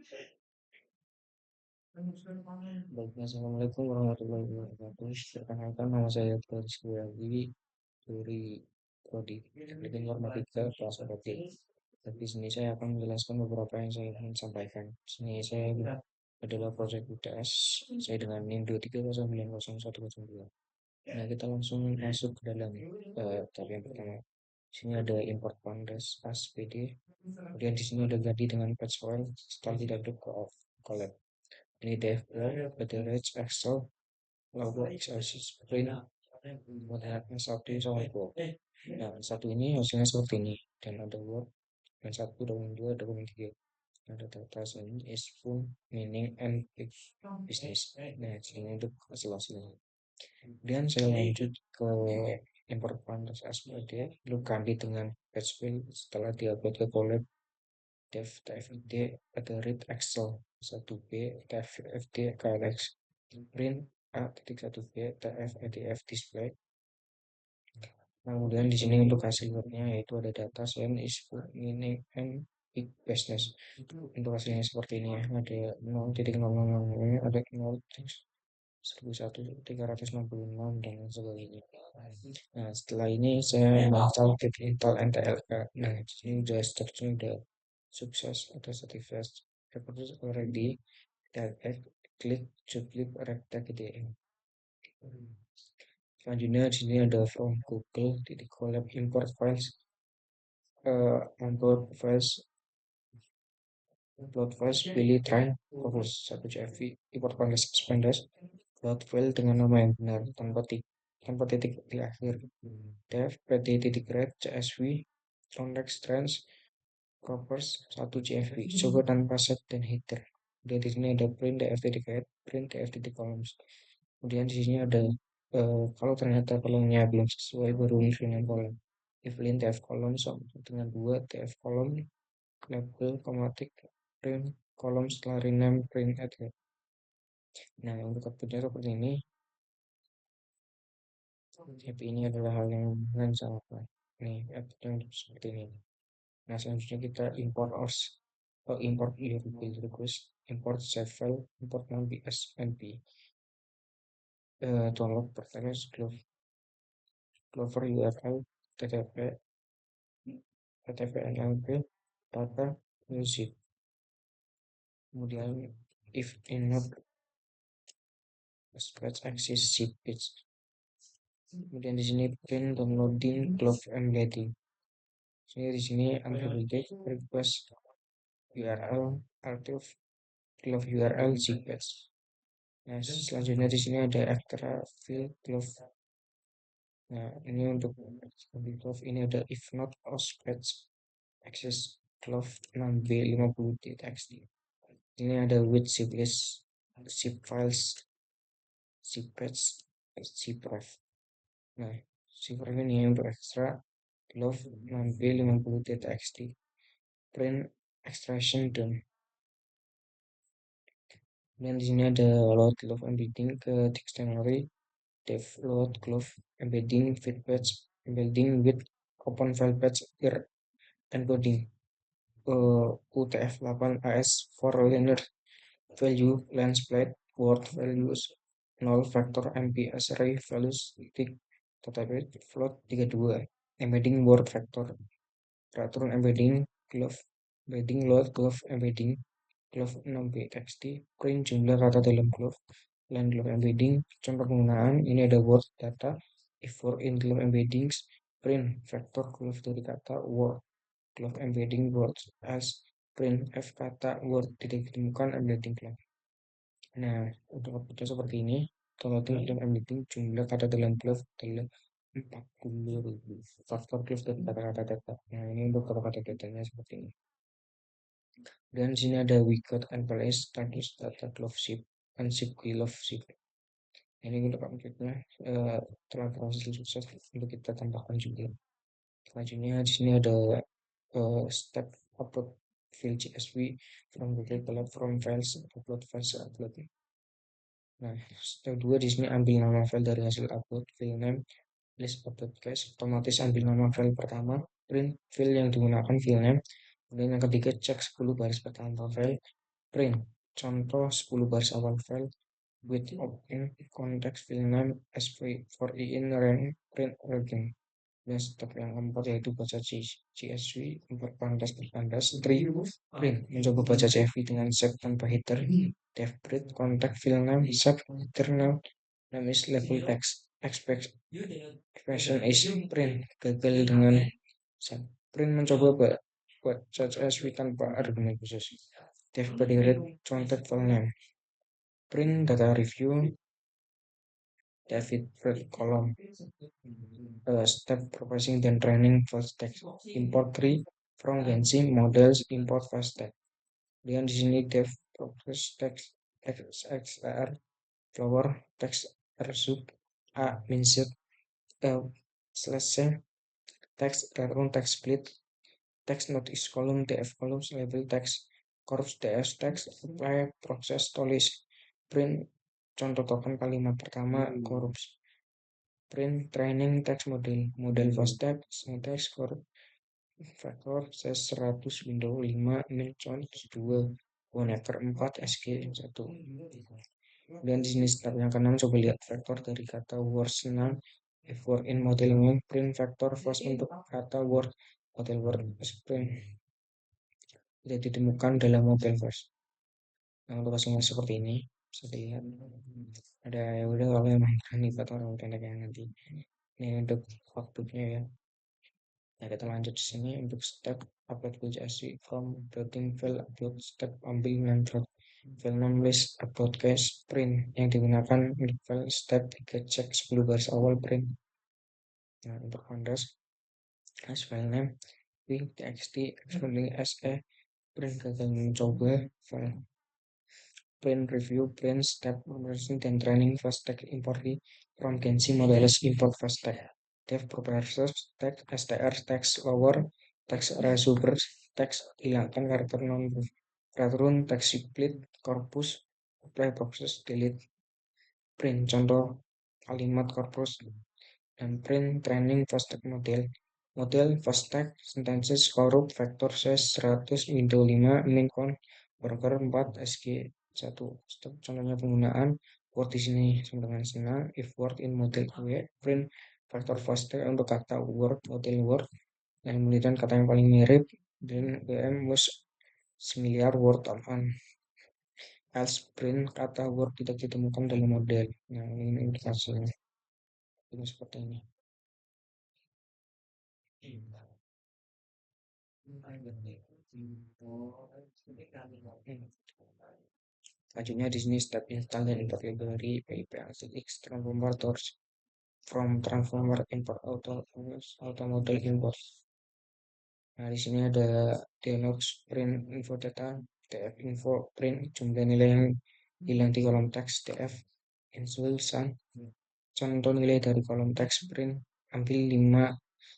Baik, Assalamualaikum warahmatullahi wabarakatuh. Perkenalkan, nama saya Rizky Wadi dari Prodi Teknik Informatika kelas 1. Di sini saya akan menjelaskan beberapa yang saya ingin sampaikan. Di sini saya adalah proyek UTS saya dengan NIM 23090102. Nah, kita langsung masuk ke dalam tab yang pertama. Di sini ada import pandas ASPD. Kemudian di sini ada ganti dengan patch file setelah tidak collab. Ini dev Average Excel lalu XRC Sprint modalnya satu sama itu. Nah, satu ini hasilnya seperti ini dan ada Word dan satu dokumen dua dokumen tiga. Ada data science is full meaning and big business. Nah, sini untuk hasil-hasilnya. Kemudian saya lanjut ke import pandas SPD lalu ganti dengan patch file setelah diupload ke collab dev tfd ada read excel 1b tfd klx print a titik 1b tf edf display. Nah, kemudian di sini untuk hasil wordnya yaitu ada data science is for meaning and big business. Untuk hasilnya seperti ini ya, ada 0,000, ada 0,1366 dan sebagainya. Nah, setelah ini saya install Intel NTLK. Nah, di sini udah strukturnya udah sukses, ada certificate reproduce already, dan klik juklik recta.gdm. Selanjutnya di sini ada from Google titik collab import files, import files upload files pilih train fokus 1 CFV import files expandas upload file dengan nama yang benar tanpa titik di akhir dev pt titik red csv context trans covers 1 CFV coba tanpa set dan header. Kemudian di sini ada print df titik head print df titik columns. Kemudian di sini ada kalau ternyata kolomnya belum sesuai baru dengan kolom if lint tf kolom sama dengan 2 tf kolom label komatik print kolom setelah rename print add. Nah, untuk outputnya seperti ini. Tapi ini adalah hal yang bukan sangat baik. Nih, outputnya seperti ini. Nah, selanjutnya kita import your build request, import save file, import non-bs np. Download pertama Clover URL, TTP, NLP, data, music. Kemudian if in not scratch access zip page. Kemudian di sini print downloading glove embedding. Di sini unpublished request URL archive glove URL zip page. Nah, selanjutnya di sini ada extra field glove. Nah, ini untuk glove ini ada if not or scratch access glove 6b50.txt. Ini ada with zip list, zip files, zip patch, zip ref. Nah, zip ref ini untuk extra glove 6b50.txt. Print extraction done. Dan di sini ada load glove embedding ke dictionary, dev load glove embedding fit patch embedding with open file patch encoding UTF-8 AS for linear value lens plate word values 0 factor MPS array values titik tetapi float 32 embedding word factor peraturan embedding glove embedding load glove embedding glove 6b txt print jumlah kata dalam glove line glove embedding contoh penggunaan ini ada word data if for in glove embeddings print vector glove dari kata word glove embedding words as print f kata word tidak ditemukan embedding glove. Nah, untuk outputnya seperti ini. Downloading dan embedding jumlah kata dalam glove adalah 40.000 faktor glove dari kata-kata data. Nah, ini untuk kata-kata datanya seperti ini. Dan di sini ada we got and place status data glove ship and ship glove ship. Ini untuk outputnya telah berhasil sukses untuk kita tambahkan juga. Selanjutnya di sini ada step upload file CSV from Google Platform Files upload files upload. Nah, step 2 di sini ambil nama file dari hasil upload file name list upload cache otomatis ambil nama file pertama print file yang digunakan file name. Kemudian yang ketiga cek 10 baris pertama file Print. Contoh 10 baris awal file with open context file name SV for in range print origin. Dan step yang keempat yaitu baca CSV, import pandas terpandas, three print, mencoba baca CSV dengan set tanpa header, def print, contact file name, sub header name is level text, expect expression is print, gagal dengan set print, mencoba baca CSV tanpa argumen khusus, def print, contact file name, print data review, David Fred column, step processing then training first text, import tree from Gensi models, import first text. Kemudian di sini dev process text xr flower text r sub a insert slash c text return text split text not is column df columns label text corpus ds text apply proses tulis print contoh token kalimat pertama corpus print training text model fast text syntax corpus faktor ses 100 window 5 min count 2 connector 4 sg 1. Dan di sini step yang keenam coba lihat faktor dari kata words 6 if word in model 1 print faktor first untuk kata word model word print tidak ditemukan dalam model first. Nah untuk hasilnya seperti ini bisa dilihat ada ya udah kalau yang berani buat orang pendek yang nanti ini untuk waktunya ya. Nah, kita lanjut di sini untuk step upload CSV from uploading file upload step ambil dan file name list upload case print yang digunakan untuk file step 3 cek 10 baris awal print. Nah, untuk pandas as file name wing txt exporting se print gagal mencoba file print review print step conversion dan training fast tag import from Gensi modeles import fast tag dev properties text str text lower text resuber text hilangkan karakter non return text split corpus apply process delete print contoh kalimat corpus dan print training fast tag model fast tag sentences korup vector size 100 window 5 min con worker 4 sg 1. Contohnya penggunaan word di sini sama dengan senang if word in model gue print vector fast tag untuk kata word model word dan kemudian kata yang paling mirip dan WM was similar word on else print kata word tidak ditemukan dalam model. Nah ini indikasinya ini seperti ini. Selanjutnya di sini step install dan import library PIP X transformers from transformer import auto model import. Nah di sini ada dialog print info data tf info print jumlah nilai yang hilang di kolom teks tf insulsan contoh nilai dari kolom teks print ambil 5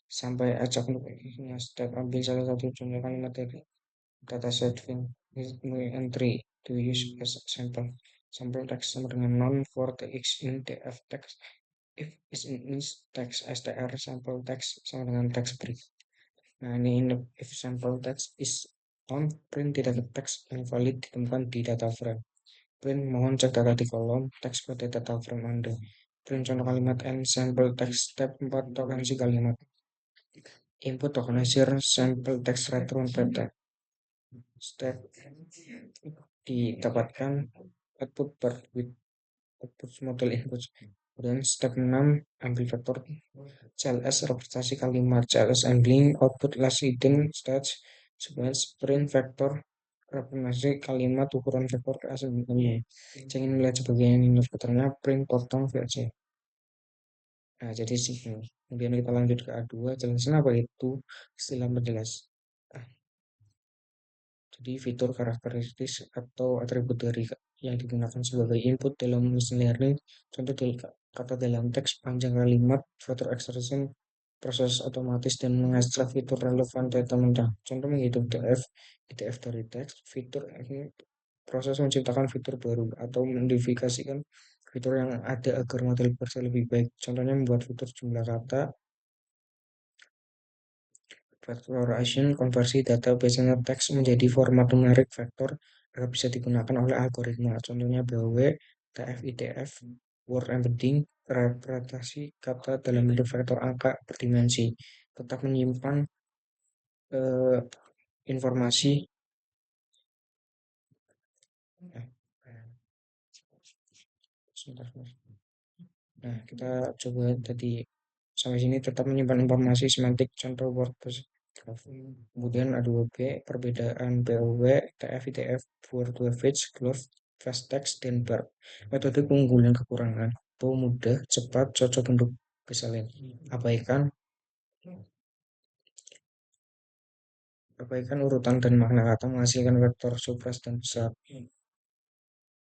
sampai acak untuk step ambil salah satu jumlah kalimat dari dataset entry to use as sampel text sama dengan non for the x in df text if is in text str sampel text sama dengan text break. Nah ini if sample text is on print tidak text invalid ditemukan di data frame print mohon cek data di kolom teks pada data frame Anda print contoh kalimat and sample text step 4 tokensi kalimat input tokenisir sample text return data step didapatkan output per with output model input kemudian step 6 ambil vektor CLS representasi kalimat CLS handling output last hidden stage sequence print vektor representasi kalimat ukuran vektor ke aslinya saya ingin melihat sebagian ini vektornya print potong VC. Nah jadi sih kemudian kita lanjut ke A2 jelasin apa itu istilah penjelas. Jadi fitur karakteristik atau atribut dari yang digunakan sebagai input dalam machine learning, contoh kata dalam teks, panjang kalimat, fitur extraction, proses otomatis dan mengekstrak fitur relevan data mentah. Contoh menghitung DF, IDF dari teks, fitur ini proses menciptakan fitur baru atau modifikasikan fitur yang ada agar model bekerja lebih baik. Contohnya membuat fitur jumlah kata, Factorization konversi data biasanya teks menjadi format numerik vektor bisa digunakan oleh algoritma. Contohnya BOW, TF-IDF, word embedding, representasi kata dalam bentuk vektor angka berdimensi, tetap menyimpan eh, informasi. eh, Sebentar, Mas. Nah, kita coba tadi sampai sini tetap menyimpan informasi semantik contoh word graph. Kemudian A2B, perbedaan BOW, TF, ITF, word dua fetch, glove, fast text, dan bar. Metode keunggulan kekurangan. Itu mudah, cepat, cocok untuk misalnya abaikan abaikan urutan dan makna kata menghasilkan vektor subras dan besar.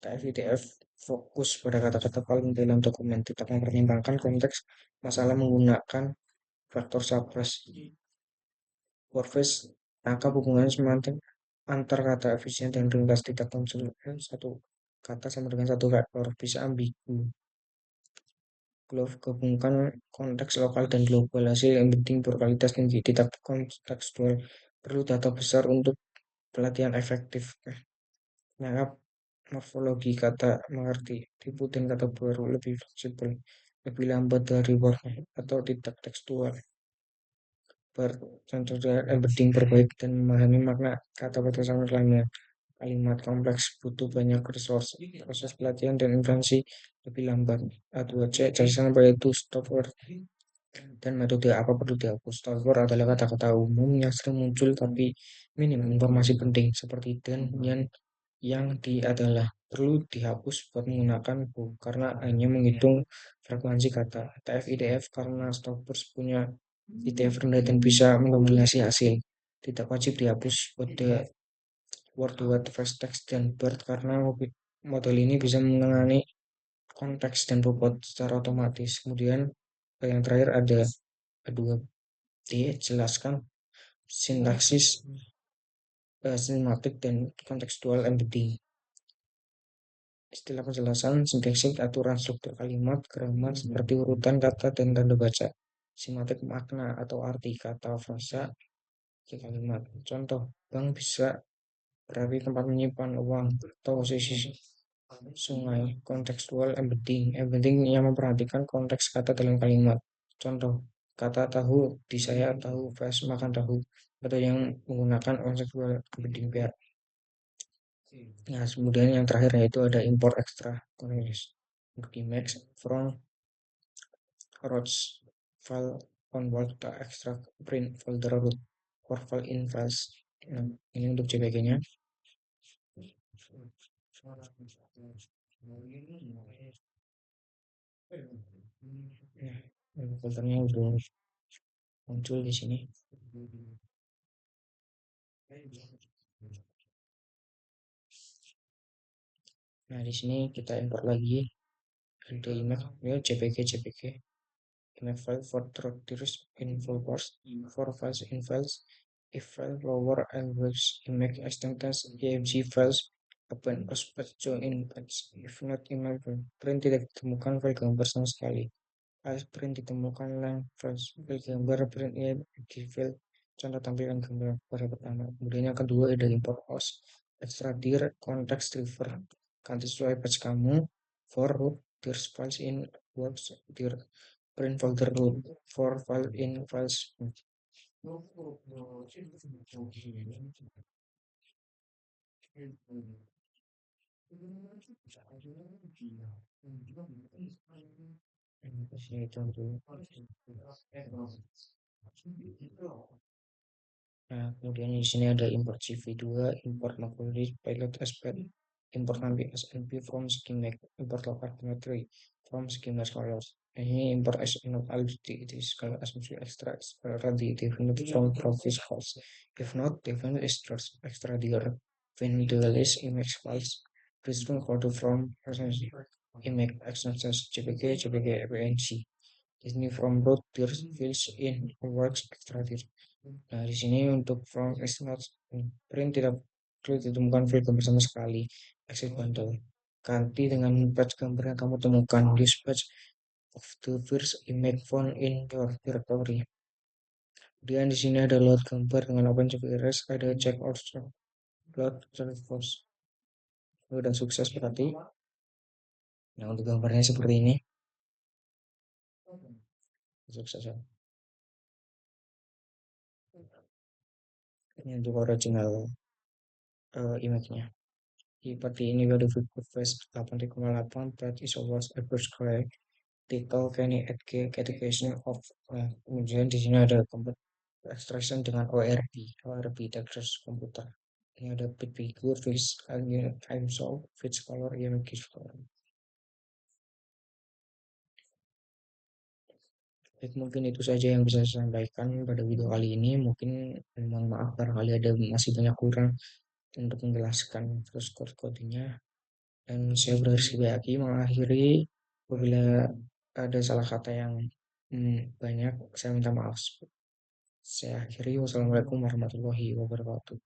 TF-IDF fokus pada kata-kata paling dalam dokumen, tidak mempertimbangkan konteks masalah menggunakan faktor subras. Workface tangkap hubungan semantik antar kata efisien dan ringkas, tidak konsisten satu kata sama dengan satu vektor, bisa ambigu. Glove gabungkan konteks lokal dan global, hasil yang penting berkualitas tinggi, tidak kontekstual, perlu data besar untuk pelatihan efektif. Menangkap morfologi kata, mengerti tipe dan kata baru, lebih fleksibel, lebih lambat dari word atau tidak tekstual. Contohnya embedding berbaik dan memahami makna kata pada sama lainnya. Kalimat kompleks butuh banyak resource, proses pelatihan dan invensi lebih lambat. A2C, jelasan apa itu stop word dan metode apa perlu dihapus. Stop word adalah kata-kata umum yang sering muncul tapi minim informasi penting seperti dan, yang di adalah perlu dihapus buat menggunakan bu karena hanya menghitung frekuensi kata. TF IDF karena stoppers punya IDF rendah dan bisa mendominasi hasil. Tidak wajib dihapus pada word word fast text dan bird karena model ini bisa menangani konteks dan bobot secara otomatis. Kemudian yang terakhir ada kedua D, jelaskan sintaksis, sinematik dan kontekstual embedding. Istilah penjelasan, sintaksis, aturan struktur kalimat, grammar seperti urutan kata dan tanda baca. Simatik makna atau arti kata frasa di kalimat. Contoh, bank bisa berarti tempat menyimpan uang atau posisi sungai. Kontekstual embedding. Embedding yang memperhatikan konteks kata dalam kalimat. Contoh, kata tahu di saya tahu, fast makan tahu. Atau yang menggunakan kontekstual embedding biar. Nah, kemudian yang terakhir yaitu ada import extra context. Emacs from routes file on work to extract print folder root or file in files. Nah, ini untuk JPG-nya. Nah, foldernya udah muncul di sini. Nah, di sini kita import lagi ada image ya JPG image file for directories in full parse for files in files if file lower and works image extends img files open prospect join in patch if not image print tidak ditemukan file gambar sama sekali. Print ditemukan length files file gambar print di file contoh tampilan gambar pada pertama. Kemudian yang kedua ada import host extra dir context driver ganti sesuai patch kamu for root dir files in works dir print folder root for file in files. Itu dulu. Nah, kemudian di sini ada import CV2, import macOS pilot aspect, import nanti SNP from schematic, import local geometry from schematic colors. Ini import as not already it is kalau asumsi extra already defined from properties files. If not, defined extra there. When the list image files, return code from image extensions JPG, JPG, PNG. Ini from root there fields in works extra there. Nah, di sini untuk from is not print tidak perlu ditemukan file gambar sama sekali. Exit bundle. Ganti dengan batch gambar yang kamu temukan. Use batch of the first image found in your directory. Kemudian di sini ada load gambar dengan OpenGPRS, ada check also load resource. udah sukses berarti. Nah, untuk gambarnya seperti ini. Sukses ya. Ini untuk original image-nya. Seperti ini udah Face 8,8 that is always average correct. Title Kenny Education of kemudian di sini ada extraction dengan ORB Texas komputer. Ini ada bit figure, face, time solve, fits color, image color. Baik, mungkin itu saja yang bisa saya sampaikan pada video kali ini. Mungkin mohon maaf barangkali ada masih banyak kurang untuk menjelaskan terus code-codenya. Dan saya lagi mengakhiri apabila ada salah kata yang banyak, saya minta maaf. Saya akhiri. Wassalamualaikum warahmatullahi wabarakatuh.